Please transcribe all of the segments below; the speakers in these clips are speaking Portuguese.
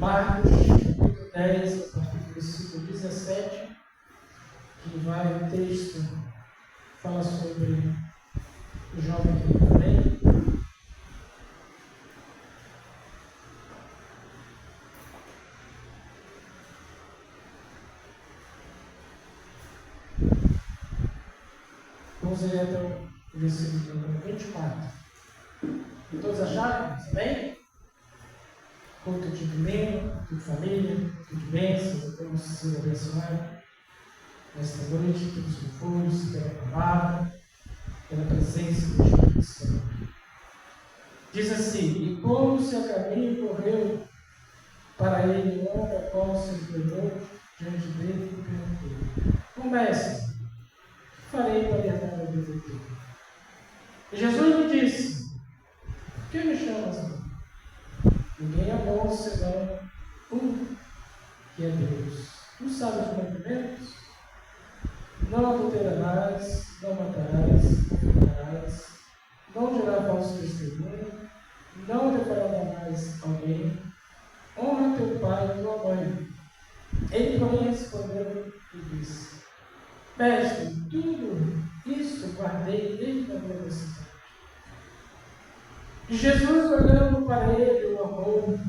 Marcos, capítulo 10, a partir do versículo 17, que vai o texto, fala sobre o jovem que também. Vamos ler até o versículo 24. Todos acharam? Amém? Culto de domingo, culto de família, culto de bênçãos, vamos ser abençoados nesta noite, pelos louvores, pela palavra, pela presença do Espírito Santo. Diz assim: e pondo-se a caminho, correu para ele um homem a qual se inclinou diante dele e perguntou: Ó mestre, o que farei para herdar a vida eterna? E Jesus lhe disse: por que me chamas assim? Ninguém é bom senão um, que é Deus. Tu sabes os mandamentos? Não adulterarás, não matarás, não furtarás, não dirás falso testemunho, não defraudarás alguém, honra teu pai e tua mãe. Ele, porém, respondeu e disse: mestre, tudo isso guardei desde a minha mocidade. E Jesus, olhando para ele, o amou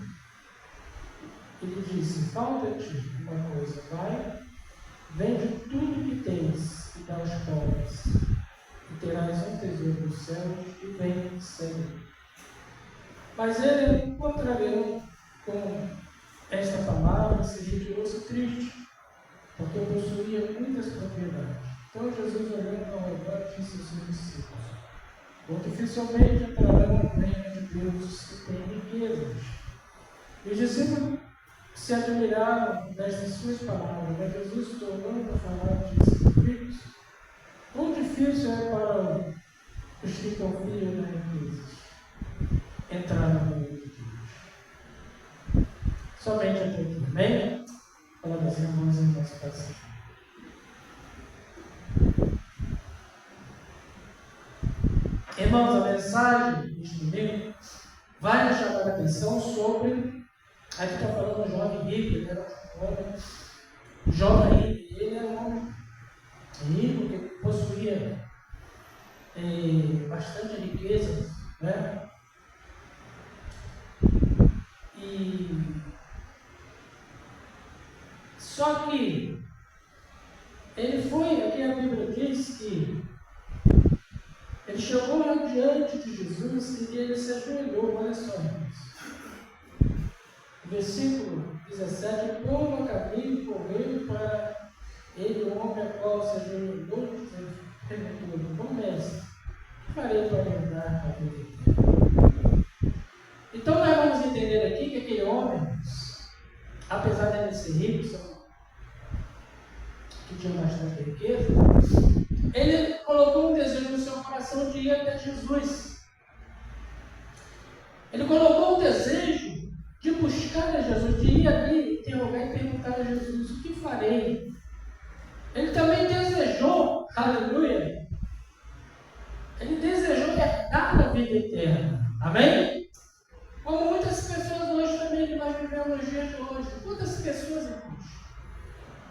e lhe disse: falta-te uma coisa, vai, vende tudo que tens e dá aos pobres, e terás um tesouro nos céus, e vem, segue. Mas ele, contrariando com esta palavra, se retirou-se triste, porque possuía muitas propriedades. Então Jesus, olhando ao redor, disse aos seus discípulos: ou dificilmente entrarão no reino de Deus os que têm riquezas. E os discípulos se admiraram destas suas palavras, mas Jesus, tornando a falar, disse: filhos, quão difícil é para os que confiam nas riquezas entrar no reino de Deus. Somente até aqui. Amém? Fala das irmãs em nosso passado. Irmãos, a mensagem deste domingo vai nos chamar a atenção sobre. A gente está falando do jovem rico, ele era um homem jovem rico, ele era um homem rico que possuía bastante riqueza, né? Só que ele foi, aqui a Bíblia diz que ele chegou lá diante de Jesus e ele se ajoelhou, olha só, irmãos. Versículo 17: pondo a caminho, correu para ele o homem a qual se ajoelhou e perguntou: bom mestre, o que farei para herdar a vida eterna? Então nós vamos entender aqui que aquele homem, apesar de ele ser rico, que tinha bastante riqueza, ele colocou um desejo no seu coração de ir até Jesus. Ele colocou um desejo de buscar a Jesus, de ir ali, interrogar e perguntar a Jesus: o que farei? Ele também desejou, aleluia, ele desejou herdar a vida eterna. Amém? Como muitas pessoas hoje também que nós vivemos nos dias de hoje. Quantas pessoas, irmãos,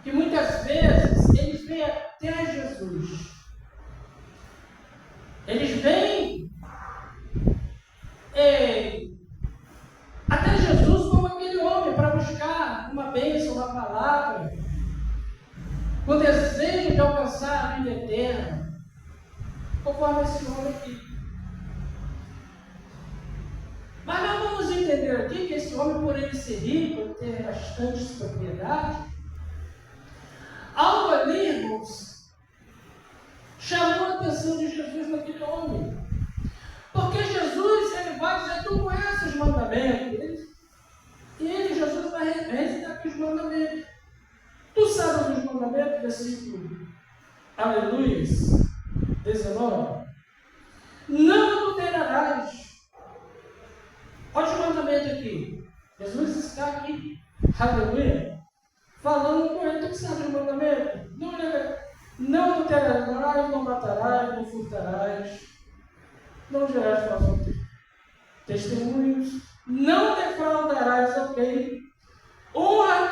que muitas vezes eles vêm até Jesus. Eles vêm até Jesus como aquele homem para buscar uma bênção, uma palavra, com desejo de alcançar a vida eterna, conforme esse homem aqui. Mas nós vamos entender aqui que esse homem, por ele ser rico, ele ter bastantes propriedades, algo ali, irmãos, chamou a atenção de Jesus naquele homem. Porque Jesus, ele vai dizer: tu conheces os mandamentos. E ele, Jesus, vai recitar aqui os mandamentos. Tu sabes os mandamentos, versículo, aleluia, 19. Não adulterarás. Olha os mandamentos aqui. Jesus está aqui, aleluia, falando com ele. Tu sabes os mandamentos? Não adulterarás, não matarás, não furtarás, não dirás falso testemunhos, não defraudarás alguém,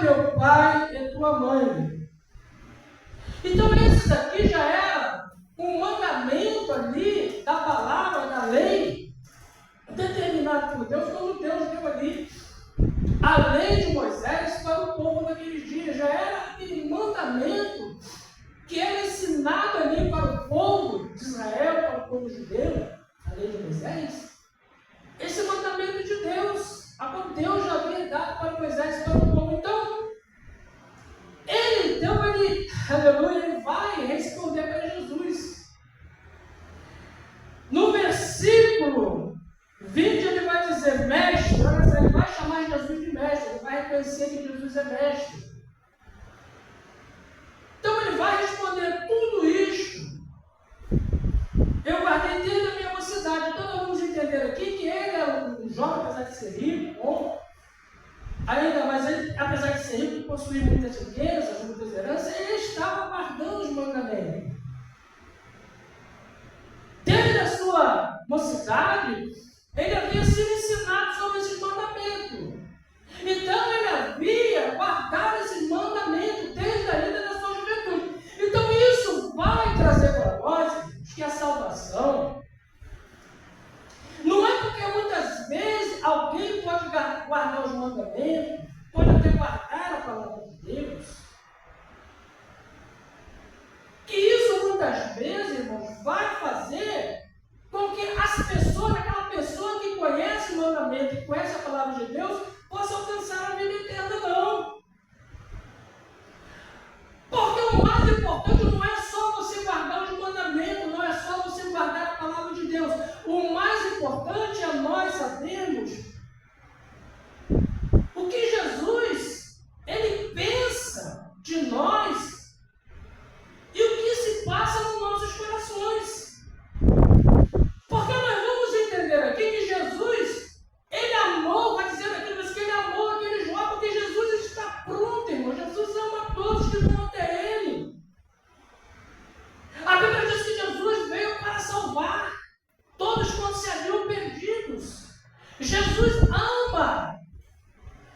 teu pai e tua mãe. Então esses aqui já era um mandamento ali da palavra, da lei, determinado por Deus, quando Deus deu ali a lei de Moisés para o povo daqueles dias. Já era aquele mandamento que era ensinado ali para o povo de Israel, para o povo judeu, a lei de Moisés. Esse mandamento de Deus, a qual Deus já havia dado para Moisés e para o povo. Então, ele, aleluia, ele vai responder para Jesus. No versículo 20, ele vai dizer, mestre, ele vai chamar Jesus de mestre, ele vai reconhecer que Jesus é mestre. Então ele vai responder tudo isto. Eu guardei desde a minha mocidade. Então nós vamos entender aqui que ele é um jovem, apesar de ser rico, bom. Ainda mais ele, apesar de ser rico e possuir muitas riquezas, muitas heranças, ele estava guardando os mandamentos. Desde a sua mocidade, ele havia sido ensinado sobre esses mandamentos. Então ele havia guardado esses mandamentos desde a vida da sua juventude. Então isso vai trazer para nós que a salvação não é porque muitas vezes alguém pode guardar os mandamentos, pode até guardar a palavra de Deus, que isso muitas vezes, irmãos, vai fazer com que as pessoas, aquela pessoa que conhece o mandamento e conhece a palavra de Deus, possa alcançar a vida eterna, não. Porque o mais importante não é só você guardar os mandamentos, não é só você guardar a palavra de Deus. O mais importante é nós sabermos o que Jesus, ele pensa de nós e o que se passa nos nossos corações. Porque nós vamos entender aqui que Jesus, ele amou, vai dizer aqui, mas que ele amou aquele jovem, porque Jesus está pronto, irmão. Jesus ama todos que vão até ele. A Bíblia diz que Jesus veio para salvar todos quantos se haviam perdidos. Jesus ama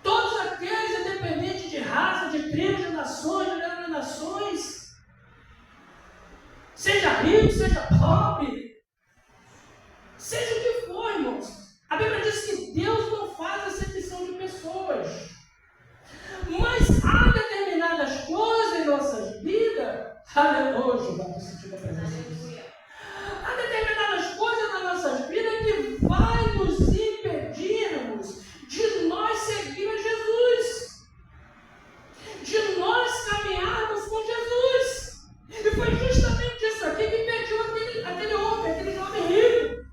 todos aqueles, independente de raça, de tribos, de nações, de denominações, seja rico, seja pobre, seja o que for, irmãos. A Bíblia diz que Deus não faz acepção de pessoas. Mas há determinadas coisas em nossas vidas, aleluia, vai sentir a presença de Deus. Há determinadas coisas nas nossas vidas que vai nos impedirmos de nós seguir a Jesus, de nós caminharmos com Jesus. E foi justamente isso aqui que impediu aquele homem, aquele jovem rico.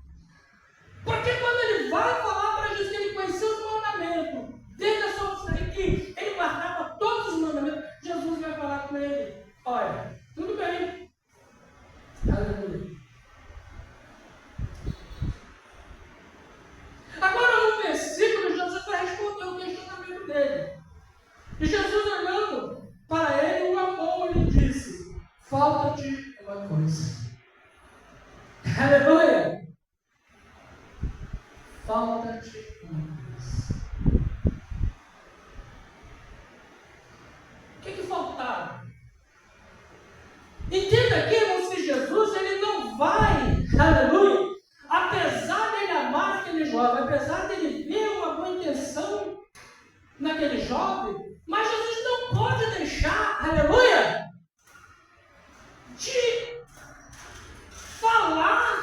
Porque quando ele vai falar para Jesus que ele conheceu os mandamentos, desde a sua mocidade, que ele guardava todos os mandamentos, Jesus vai falar com ele: olha, tudo bem, aleluia. Agora no versículo, Jesus vai responder o questionamento dele. E Jesus, olhando para ele, o amou e lhe disse: falta-te uma coisa. Aleluia! Falta-te uma coisa. O que faltava? Entenda aqui, irmãos, que Jesus, ele não vai, aleluia, apesar dele amar aquele jovem, apesar dele ver uma boa intenção naquele jovem, mas Jesus não pode deixar, aleluia, de falar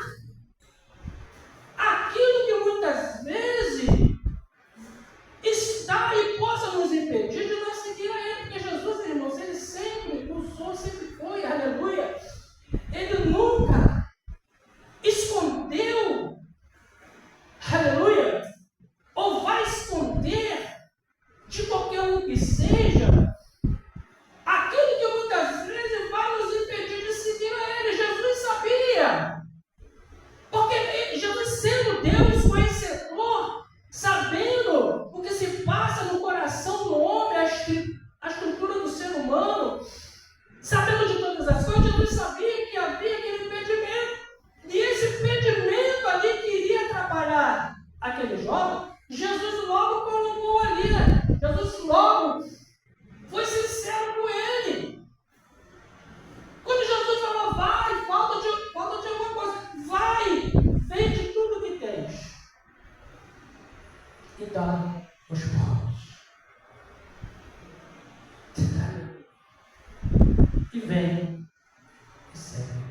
aquilo que muitas vezes está e possa nos impedir de nós seguir a Ele. Porque Jesus, irmãos, Ele sempre usou, sempre foi, aleluia. Ele nunca escondeu, aleluia, ou vai esconder de qualquer um que seja aquilo que muitas vezes vai nos impedir de seguir a Ele. Jesus sabia. Porque Jesus, sendo Deus conhecedor, sabendo o que se passa no coração do homem, a estrutura do ser humano, sabendo de todas as coisas, Jesus sabia que havia aquele impedimento. E esse impedimento ali que iria atrapalhar aquele jovem, Jesus logo colocou ali, né? Jesus logo os pobres. E vem e segue.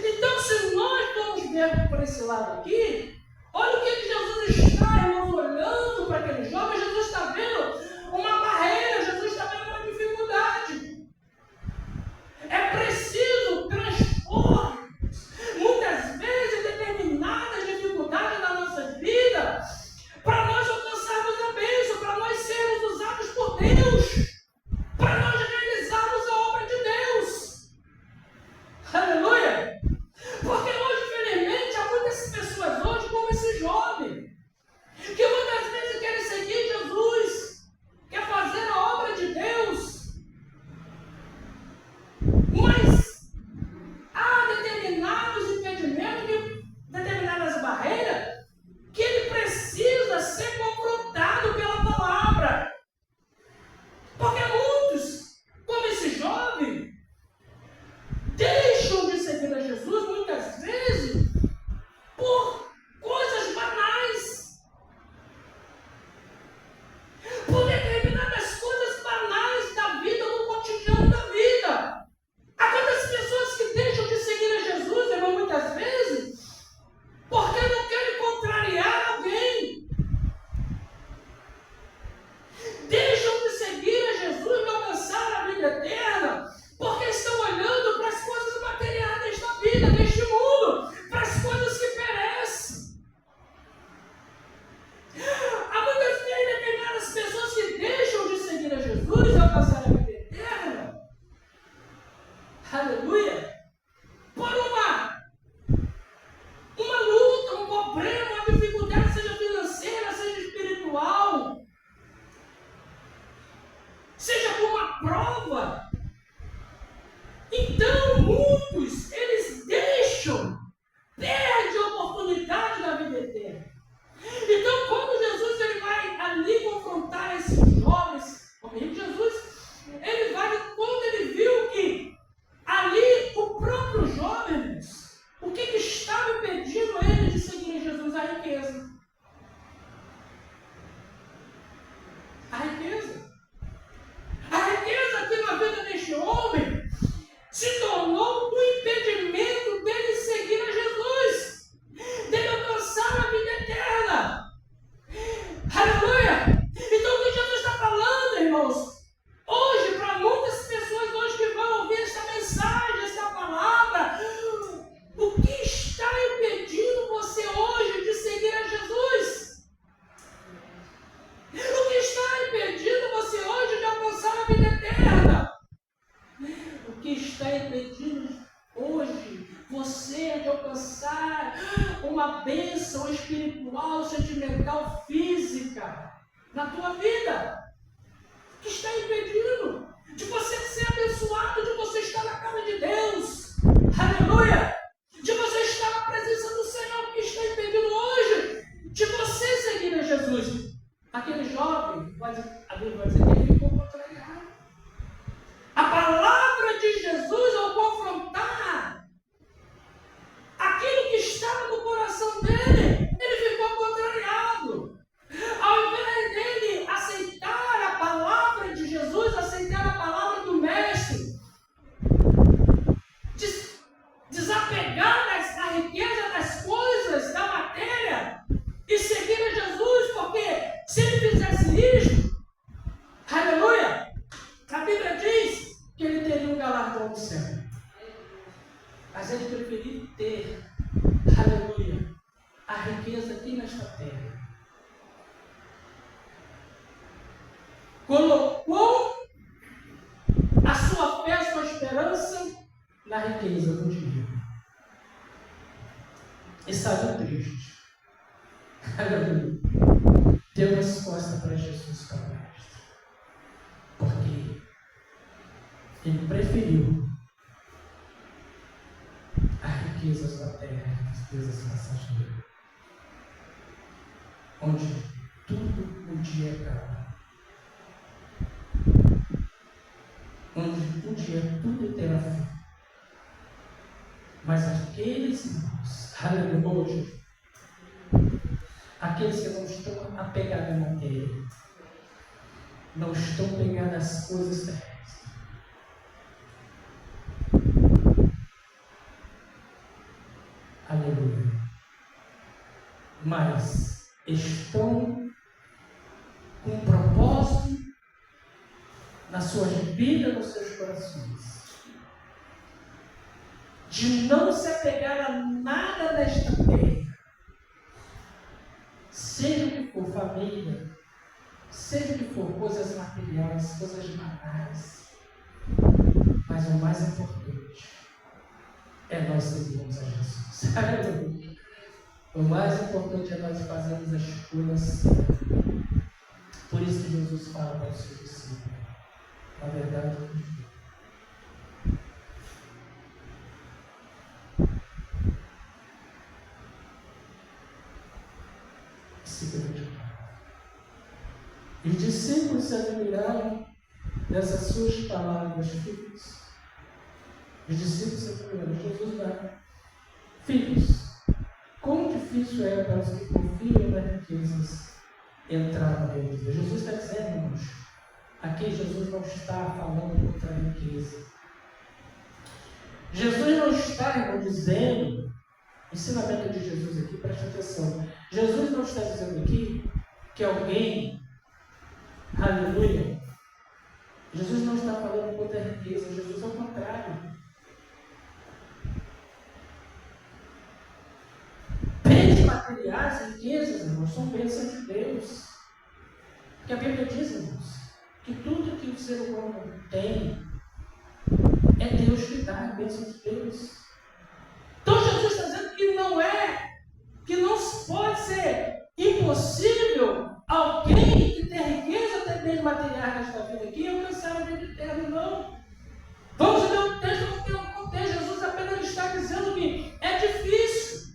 Então, se nós vamos ver por esse lado aqui, olha o que Jesus está, irmãos, olhando para aquele jovem. Jesus está vendo uma barreira, Jesus está vendo uma dificuldade. É preciso transpor, muitas vezes, determinadas dificuldades na nossa vida, para nós alcançarmos a bênção, para nós sermos usados por Deus, para nós realizarmos a obra de Deus. Aleluia! Porque hoje, infelizmente, há muitas pessoas hoje, como esse jovem, que muitas vezes querem seguir Jesus, quer fazer a obra de Deus, mas há determinados impedimentos, determinadas barreiras, que ele precisa ser confrontado pela palavra. Porque muitos, como esse jovem, deixam de seguir a Jesus muitas vezes por coisas banais, por determinadas coisas banais da vida, no cotidiano da vida. Há quantas pessoas que deixam de seguir a Jesus, irmão, muitas vezes, porque não querem contrariar alguém. Deixam de seguir a Jesus e alcançar a vida eterna, porque estão olhando para as coisas materiais desta vida, deste mundo, para as coisas que perecem. Há muitas vezes determinadas pessoas que deixam de seguir a Jesus e alcançar a vida eterna. Aleluia! Por uma luta, um problema, uma dificuldade, seja financeira, seja espiritual, seja por uma prova. Então, muitos, eles perdem a oportunidade da vida eterna. Então, quando Jesus ele vai ali confrontar esses jovens, comigo, Jesus, ele vai, quando ele viu que ali o próprio jovem, o que estava impedindo ele de seguir Jesus? A riqueza. A riqueza. A riqueza aqui na vida deste homem se tornou um impedimento dele seguir a Jesus, dele alcançar a vida eterna. Aleluia! Então o que Jesus está falando, irmãos? Hoje, para muitas pessoas hoje que vão ouvir essa mensagem, essa palavra, o que está impedindo você hoje de seguir a Jesus? O que está impedindo você hoje de alcançar a vida eterna? O que está impedindo hoje você de alcançar uma bênção espiritual, sentimental, física na tua vida? O que está impedindo de você ser abençoado, de você estar na casa de Deus? Aleluia! De você estar na presença do Senhor. O que está impedindo hoje de você seguir a Jesus? Aquele jovem, a Bíblia vai dizer que ele ficou contrariado. A palavra de Jesus, ao confrontar aquilo que estava no coração dele, ele ficou contrariado. Ao invés dele aceitar a palavra de Jesus, aceitar a palavra do Mestre, desapegar da riqueza das coisas, da matéria, e seguir a Jesus, porque se ele fizesse isso, aleluia, a Bíblia diz que ele teria um galardão no céu. Mas ele preferiu ter, aleluia, a riqueza aqui nesta terra. Colocou a sua fé, a sua esperança na riqueza do dinheiro. E saiu triste. Aleluia. Deu resposta para Jesus, para o Mestre. Porque ele preferiu as riquezas da terra, as riquezas passageiras, onde tudo podia acabar, onde podia tudo ter a fim. Mas aqueles irmãos, aleluia, Aqueles que não estão apegados à matéria, não estão pegados às coisas terrestres. Aleluia. Mas estão com um propósito nas suas vidas, nos seus corações, de não se apegar a nada desta terra, seja o que for, família, seja o que for, coisas materiais, coisas banais, mas o mais importante é nós seguirmos a Jesus. Aleluia. O mais importante é nós fazermos as escolhas. Por isso que Jesus fala para os seus discípulos. Na verdade, os discípulos se admiraram dessas suas palavras, filhos. Os discípulos se admiraram. Jesus dá. Filhos, quão difícil é para os que confiam nas riquezas entrar no reino de Deus. Jesus está dizendo, irmãos, aqui Jesus não está falando contra a riqueza. Jesus não está, irmão, dizendo, ensinamento de Jesus aqui, preste atenção. Jesus não está dizendo aqui que alguém, aleluia, Jesus não está falando contra a riqueza, Jesus é o contrário. Bens materiais, riquezas, irmãos, são bênçãos de Deus. Porque a Bíblia diz, irmãos, que tudo que o ser humano tem é Deus que dá, a bênção de Deus. Então Jesus está dizendo que não pode ser impossível alguém que tem riqueza, ter bens materiais nesta vida aqui, alcançar a vida eterna, não. Vamos ler o texto porque o contexto. Jesus apenas está dizendo que é difícil,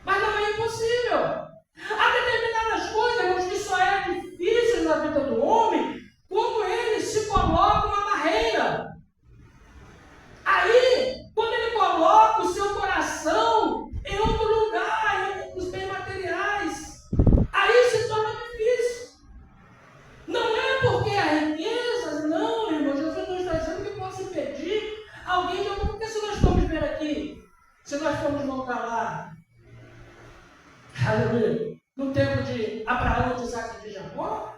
mas não é impossível. Há determinadas coisas, irmãos, que só é difícil na vida do homem quando ele se coloca uma barreira. Aí, quando ele coloca o seu coração em outro lugar, nos bens materiais, aí se torna difícil. Não é porque a riqueza, não, irmão. Jesus não está dizendo que possa impedir alguém de alguma. Porque se nós formos ver aqui, se nós formos voltar lá, aleluia, no tempo de Abraão, de Isaac e de Jacó,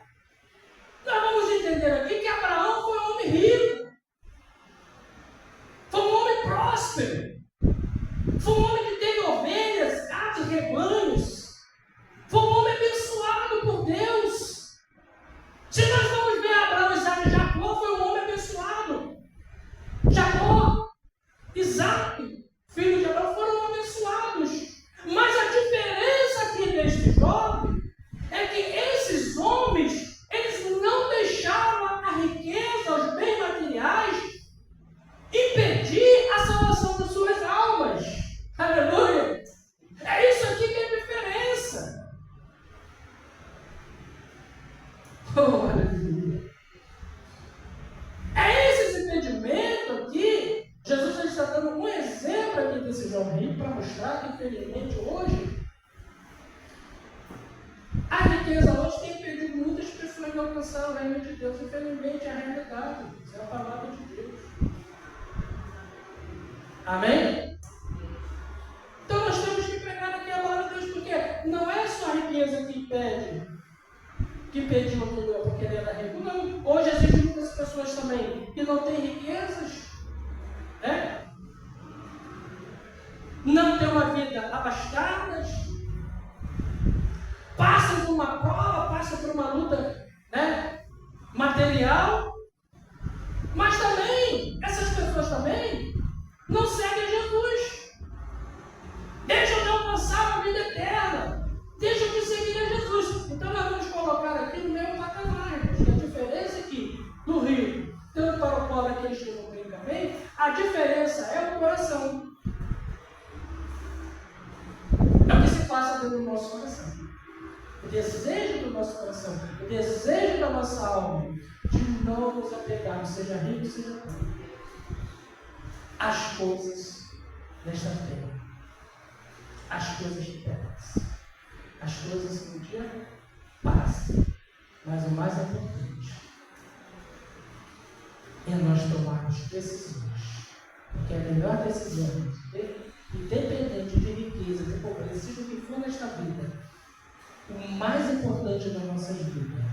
nós vamos entender aqui que Abraão foi um homem rico, foi um homem próspero, foi um homem que teve ovelhas, gatos, rebanhos, foi um homem abençoado por Deus. Se nós vamos ver Abraão, Isaac e Jacó, foi um homem abençoado. Jacó, Isaac, filho de Abraão, foram abençoados. Mas a diferença aqui deste jovem é que esses homens, eles não deixaram a riqueza, os bens materiais, impedir a salvação das suas almas. Aleluia! É isso aqui que é a diferença. Oh, aleluia! É esse impedimento aqui. Jesus está dando um exemplo aqui desse jovem rico para mostrar que, infelizmente, hoje, a riqueza hoje tem impedido muitas pessoas de alcançar o reino de Deus. Infelizmente, é a realidade. Isso é a palavra de Deus. Amém? Então nós temos que pregar naquela hora de Deus, porque não é só a riqueza que impede, que impediu porque ele era rico. Não. Hoje existem muitas pessoas também que não têm riquezas, né? Não têm uma vida abastadas, passam por uma prova, passam por uma luta, né, material, mas também, essas pessoas também não seguem Jesus, deixam de alcançar a vida eterna, deixam de seguir a Jesus. Então nós vamos colocar aqui no mesmo patamar, porque a diferença é que no rico, tanto para o pobre aqueles que não têm também, a diferença é o coração. É o que se passa dentro do nosso coração. O desejo do nosso coração, o desejo da nossa alma, de não nos apegarmos, seja rico, seja pobre, as coisas desta terra, as coisas de terras. as coisas um dia passam. Mas o mais importante é nós tomarmos decisões. Porque a melhor decisão, independente de riqueza, de pobreza, seja o que for nesta vida, o mais importante das nossas vidas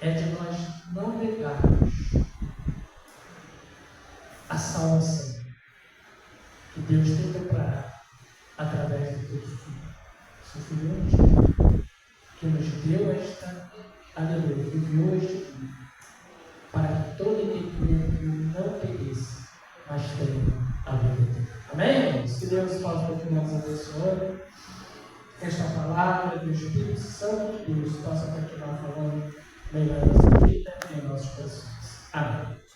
é de nós não negarmos a salvação que Deus tem preparado através do teu Filho, seu Filho único, que nos deu esta aleluia, que enviou este Filho, para que todo aquele que não pereça, mas tenha a vida eterna. Amém, irmãos? Que Deus possa continuar nos abençoando. Esta palavra do Espírito Santo de Deus possa continuar falando melhor nossa vida e em nossos corações. Amém.